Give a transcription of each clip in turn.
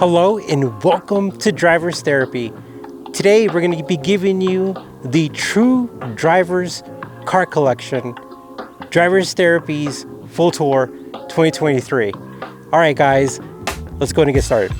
Hello and welcome to Driver's Therapy. Today we're going to be giving you the True Drivers Car Collection, Driver's Therapy's Full Tour 2023. Alright guys, let's go and get started.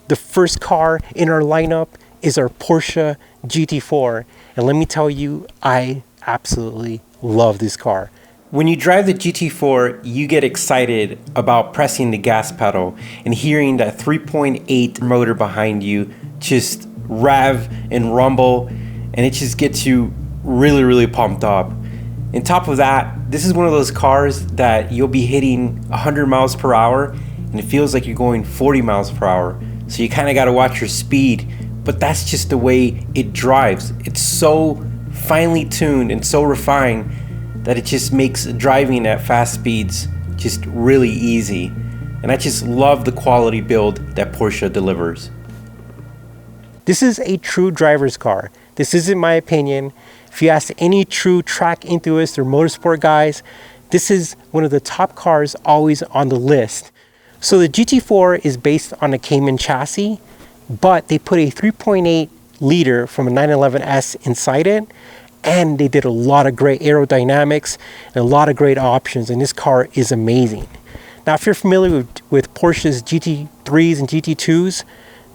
The first car in our lineup is our Porsche GT4, and let me tell you, I absolutely love this car. When you drive the GT4, you get excited about pressing the gas pedal and hearing that 3.8 motor behind you just rev and rumble, and it just gets you really pumped up. On top of that, this is one of those cars that you'll be hitting 100 miles per hour and it feels like you're going 40 miles per hour. So you kind of got to watch your speed, but that's just the way it drives. It's so finely tuned and so refined that it just makes driving at fast speeds just really easy. And I just love the quality build that Porsche delivers. This is a true driver's car. This isn't my opinion. If you ask any true track enthusiasts or motorsport guys, this is one of the top cars always on the list. So the GT4 is based on a Cayman chassis, but they put a 3.8 liter from a 911S inside it. And they did a lot of great aerodynamics and a lot of great options, and this car is amazing. Now, if you're familiar with Porsche's GT3s and GT2s,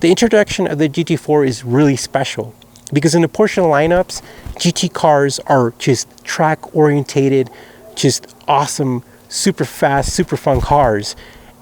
the introduction of the GT4 is really special because in the Porsche lineups, GT cars are just track orientated, just awesome, super fast, super fun cars.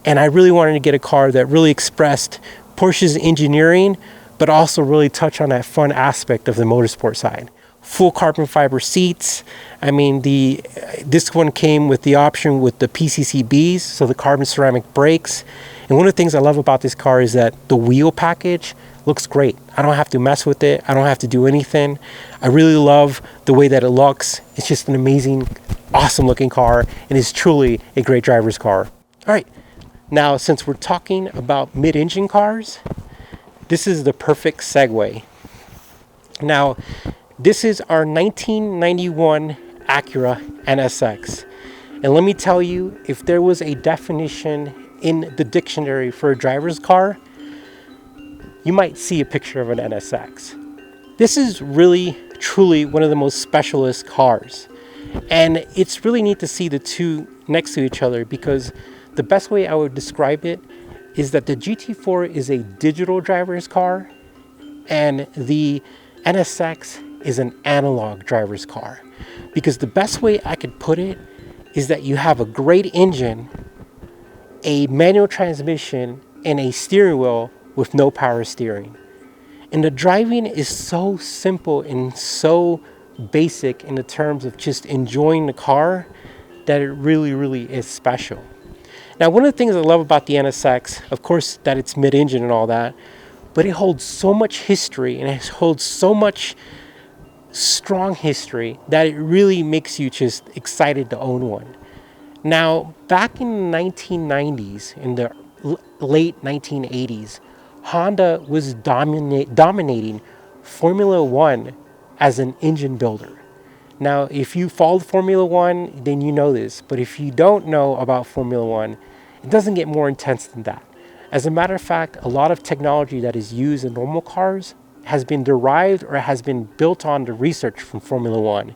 And I really wanted to get a car that really expressed Porsche's engineering, but also really touch on that fun aspect of the motorsport side. Full carbon fiber seats. I mean, this one came with the option with the PCCBs, so the carbon ceramic brakes. And one of the things I love about this car is that the wheel package looks great. I don't have to mess with it. I don't have to do anything. I really love the way that it looks. It's just an amazing, awesome looking car, and it's truly a great driver's car. All right, now since we're talking about mid-engine cars, this is the perfect segue. Now, this is our 1991 Acura NSX. And let me tell you, if there was a definition in the dictionary for a driver's car, you might see a picture of an NSX. This is really, truly one of the most specialist cars. And it's really neat to see the two next to each other because the best way I would describe it is that the GT4 is a digital driver's car and the NSX is an analog driver's car, because the best way I could put it is that you have a great engine, a manual transmission, and a steering wheel with no power steering. And the driving is so simple and so basic in the terms of just enjoying the car that it really is special. Now, one of the things I love about the NSX, of course, that it's mid-engine and all that, but it holds so much history and it holds so much strong history that it really makes you just excited to own one. Now, back in the 1990s, in the late 1980s, Honda was dominating Formula One as an engine builder. Now, if you followed Formula One, then you know this, but if you don't know about Formula One, it doesn't get more intense than that. As a matter of fact, a lot of technology that is used in normal cars has been derived or has been built on the research from Formula One.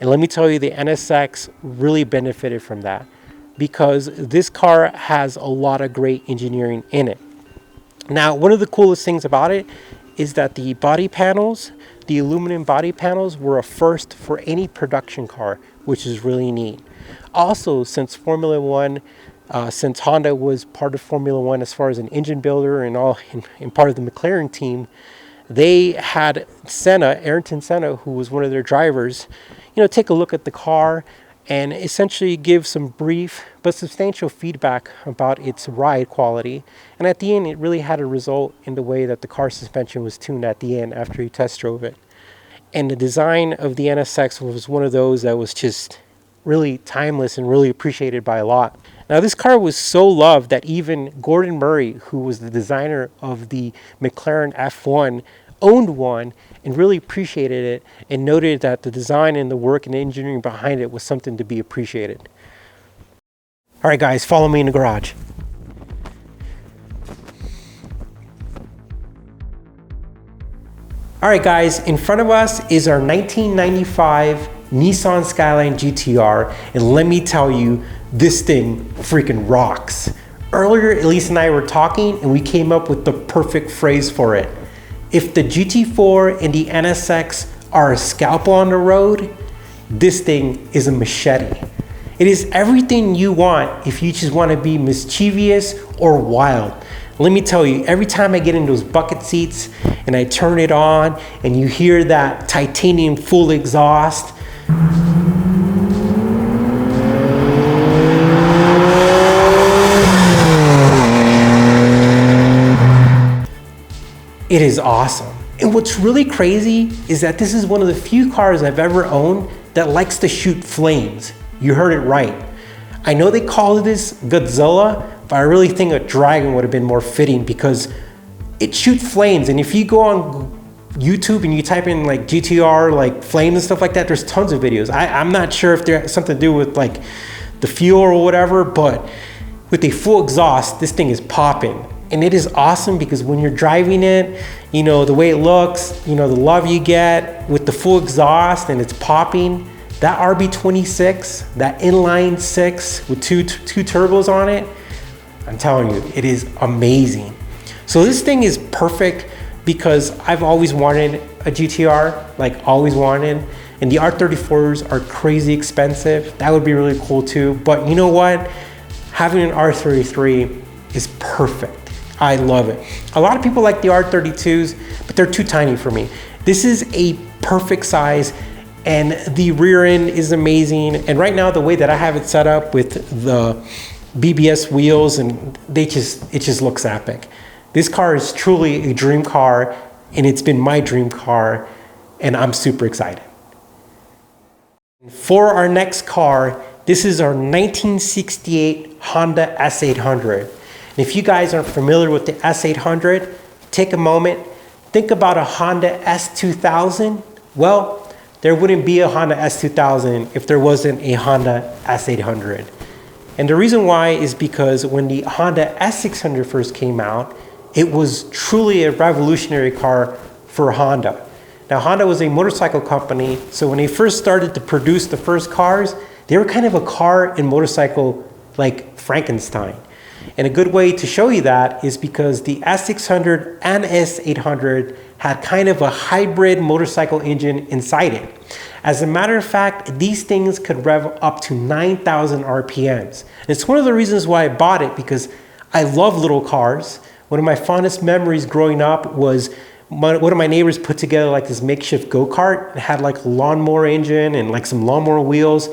And let me tell you, the NSX really benefited from that because this car has a lot of great engineering in it. Now, one of the coolest things about it is that the body panels, the aluminum body panels, were a first for any production car, which is really neat. Also, since Formula One, since Honda was part of Formula One as far as an engine builder and part of the McLaren team, they had Ayrton Senna, who was one of their drivers, take a look at the car and essentially give some brief but substantial feedback about its ride quality. And at the end, it really had a result in the way that the car suspension was tuned at the end after he test drove it. And the design of the NSX was one of those that was just really timeless and really appreciated by a lot. Now, this car was so loved that even Gordon Murray, who was the designer of the McLaren F1, owned one and really appreciated it and noted that the design and the work and the engineering behind it was something to be appreciated. All right, guys, follow me in the garage. All right guys, in front of us is our 1995 Nissan Skyline GTR, and let me tell you, this thing freaking rocks. Earlier, Elise and I were talking and we came up with the perfect phrase for it. If the GT4 and the NSX are a scalpel on the road, this thing is a machete. It is everything you want if you just want to be mischievous or wild. Let me tell you, every time I get in those bucket seats and I turn it on and you hear that titanium full exhaust, it is awesome. And what's really crazy is that this is one of the few cars I've ever owned that likes to shoot flames. You heard it right. I know they call this Godzilla, but I really think a dragon would have been more fitting because it shoots flames. And if you go on YouTube and you type in like GTR, like flames and stuff like that, there's tons of videos. I'm not sure if there's something to do with like the fuel or whatever, but with a full exhaust, this thing is popping. And it is awesome because when you're driving it, you know, the way it looks, you know, the love you get with the full exhaust and it's popping. That RB26, that inline six with two turbos on it, I'm telling you, it is amazing. So this thing is perfect because I've always wanted a GTR, like always wanted, and the R34s are crazy expensive. That would be really cool too. But you know what? Having an R33 is perfect. I love it. A lot of people like the R32s, but they're too tiny for me. This is a perfect size, and the rear end is amazing. And right now, the way that I have it set up with the BBS wheels, and it just looks epic. This car is truly a dream car, and it's been my dream car, and I'm super excited. For our next car, this is our 1968 Honda S800. If you guys aren't familiar with the S800, take a moment, think about a Honda S2000. Well, there wouldn't be a Honda S2000 if there wasn't a Honda S800. And the reason why is because when the Honda S600 first came out, it was truly a revolutionary car for Honda. Now, Honda was a motorcycle company, so when they first started to produce the first cars, they were kind of a car and motorcycle like Frankenstein. And a good way to show you that is because the S600 and S800 had kind of a hybrid motorcycle engine inside it. As a matter of fact, these things could rev up to 9,000 RPMs. And it's one of the reasons why I bought it, because I love little cars. One of my fondest memories growing up was one of my neighbors put together like this makeshift go-kart. It had like a lawnmower engine and like some lawnmower wheels,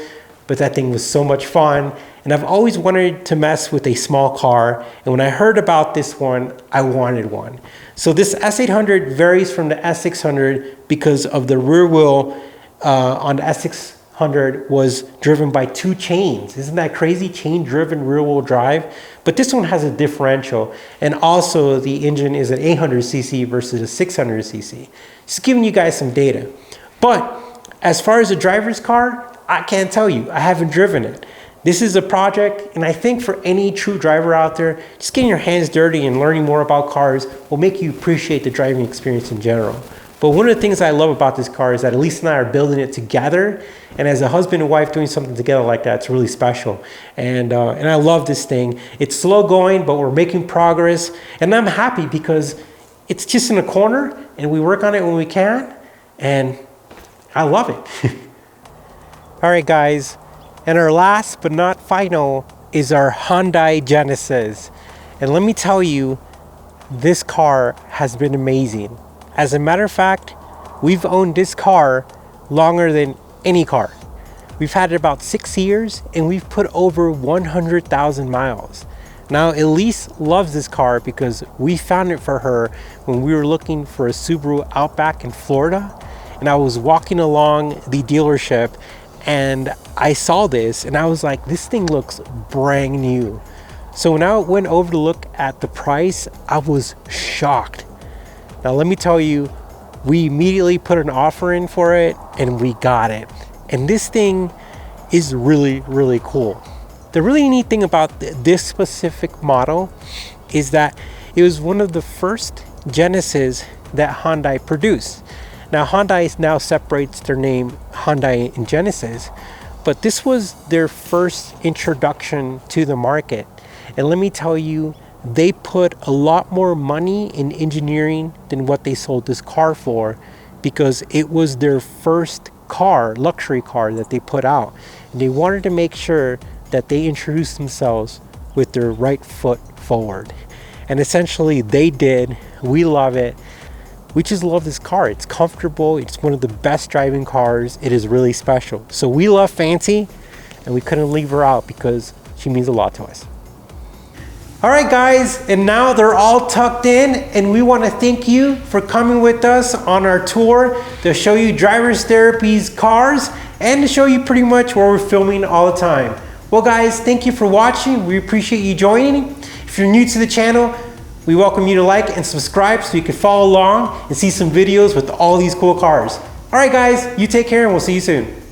but that thing was so much fun. And I've always wanted to mess with a small car. And when I heard about this one, I wanted one. So this S800 varies from the S600 because of the rear wheel on the S600 was driven by two chains. Isn't that crazy? Chain-driven rear-wheel drive. But this one has a differential. And also the engine is an 800cc versus a 600cc. Just giving you guys some data. But as far as a driver's car, I can't tell you. I haven't driven it. This is a project, and I think for any true driver out there, just getting your hands dirty and learning more about cars will make you appreciate the driving experience in general. But one of the things I love about this car is that Elise and I are building it together, and as a husband and wife doing something together like that, it's really special. And I love this thing. It's slow going, but we're making progress, and I'm happy because it's just in a corner, and we work on it when we can, and I love it. All right, guys. And our last but not final is our Hyundai Genesis. And let me tell you, this car has been amazing. As a matter of fact, we've owned this car longer than any car. We've had it about 6 years and we've put over 100,000 miles. Now, Elise loves this car because we found it for her when we were looking for a Subaru Outback in Florida. And I was walking along the dealership and I saw this and I was like, this thing looks brand new. So when I went over to look at the price, I was shocked. Now let me tell you, we immediately put an offer in for it and we got it. And this thing is really, really cool. The really neat thing about this specific model is that it was one of the first Genesis that Hyundai produced. Now Hyundai now separates their name Hyundai and Genesis, but this was their first introduction to the market. And let me tell you, they put a lot more money in engineering than what they sold this car for, because it was their first car, luxury car that they put out. And they wanted to make sure that they introduced themselves with their right foot forward. And essentially they did. We love it. We just love this car. It's comfortable. It's one of the best driving cars. It is really special. So we love Fancy, and we couldn't leave her out because she means a lot to us. All right, guys, and now they're all tucked in, and we want to thank you for coming with us on our tour to show you Drivers Therapy's cars and to show you pretty much where we're filming all the time. Well, guys, thank you for watching. We appreciate you joining. If you're new to the channel, we welcome you to like and subscribe so you can follow along and see some videos with all these cool cars. All right, guys, you take care, and we'll see you soon.